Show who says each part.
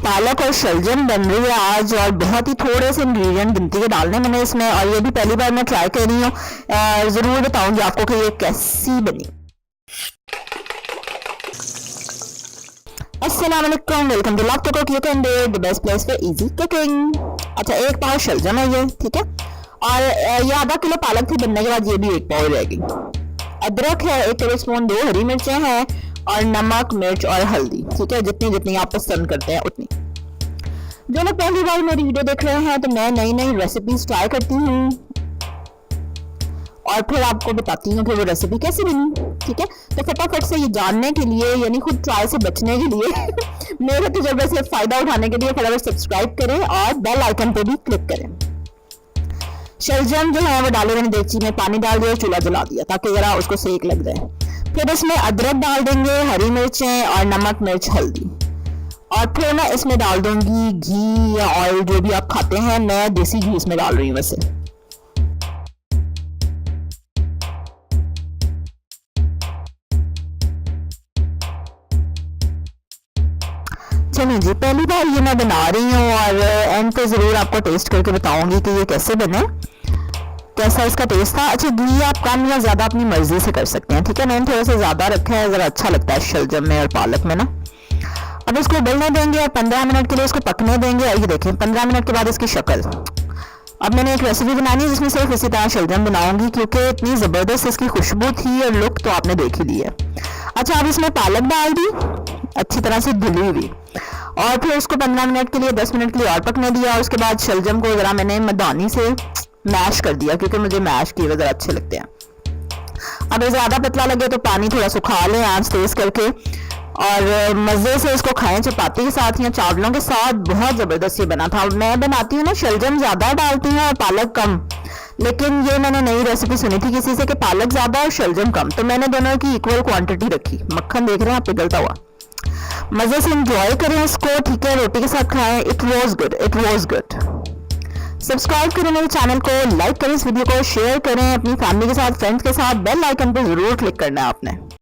Speaker 1: पालक और शलजम बन रही है आज, और बहुत ही थोड़े से इंग्रेडिएंट गिनती के डालने मैंने इसमें, और ये भी पहली बार मैं ट्राई कर रही हूँ। ज़रूर बताऊंगी आपको कि ये कैसी बनी। अस्सलाम वालेकुम, welcome to love to cook and the best place for easy cooking. अच्छा, एक पाव शलजम है ये, ठीक है, और ये आधा किलो पालक थी, बनने के बाद ये भी एक पाव रहेगी। अदरक है 1 टेबल स्पून, 2 हरी मिर्चें हैं, और नमक, मिर्च और हल्दी, ठीक है, जितनी जितनी आप पसंद करते हैं उतनी। जो लोग पहली बार मेरी वीडियो देख रहे हैं तो मैं नई नई रेसिपीज ट्राई करती हूँ और फिर आपको बताती हूँ कि वो रेसिपी कैसी बनी, ठीक है। तो फटाफट से ये जानने के लिए, यानी खुद ट्राई से बचने के लिए मेरे तजुर्बे से फायदा उठाने के लिए फटाफट सब्सक्राइब करें और बेल आइकन पे भी क्लिक करें। शलजम जो है वो डाले मैंने देगची में, पानी डाल दिया, चूल्हा जला दिया ताकि जरा उसको सेक लग जाए। फिर इसमें अदरक डाल देंगे, हरी मिर्चें और नमक, मिर्च, हल्दी, और फिर मैं इसमें डाल दूंगी घी या ऑयल, जो भी आप खाते हैं। मैं देसी घी इसमें डाल रही हूँ वैसे। चलिए जी, पहली बार ये मैं बना रही हूँ और एंड पे ज़रूर आपको टेस्ट करके बताऊंगी कि ये कैसे बने, कैसा इसका टेस्ट था। अच्छा, घी आप कम या ज़्यादा अपनी मर्जी से कर सकते हैं, ठीक है। मैंने थोड़ा सा ज़्यादा रखा है, ज़रा अच्छा लगता है शलजम में और पालक में ना। अब इसको उबलने देंगे और 15 मिनट के लिए इसको पकने देंगे। ये देखें 15 मिनट के बाद इसकी शक्ल। अब मैंने एक रेसिपी बनानी है जिसमें सिर्फ इसी तरह शलजम बनाऊंगी, क्योंकि इतनी ज़बरदस्त इसकी खुशबू थी और लुक तो आपने देख ही ली है। अच्छा, अब इसमें पालक डाल दी, अच्छी तरह से धुली हुई, और फिर उसको 15 मिनट के लिए, 10 मिनट के लिए और पकने दिया। उसके बाद शलजम को ज़रा मैंने मदानी से मैश कर दिया, क्योंकि मुझे मैश किए हुए ज़रा अच्छे लगते हैं। अब ज़्यादा पतला लगे तो पानी थोड़ा सुखा लें आंच तेज करके, और मज़े से इसको खाएं चपाती के साथ या चावलों के साथ। बहुत ज़बरदस्त ये बना था। मैं बनाती हूँ ना, शलजम ज़्यादा डालती हूँ और पालक कम, लेकिन ये मैंने नई रेसिपी सुनी थी किसी से कि पालक ज़्यादा और शलजम कम, तो मैंने दोनों की इक्वल क्वांटिटी रखी। मक्खन देख रहे हैं आप पिघलता हुआ। मज़े से इंजॉय करें इसको, ठीक है, रोटी के साथ खाएं। It was good, it was good. Subscribe करें मेरे चैनल को, लाइक करें इस वीडियो को, शेयर करें अपनी फैमिली के साथ, फ्रेंड्स के साथ। बेल आइकन पर ज़रूर क्लिक करना है आपने।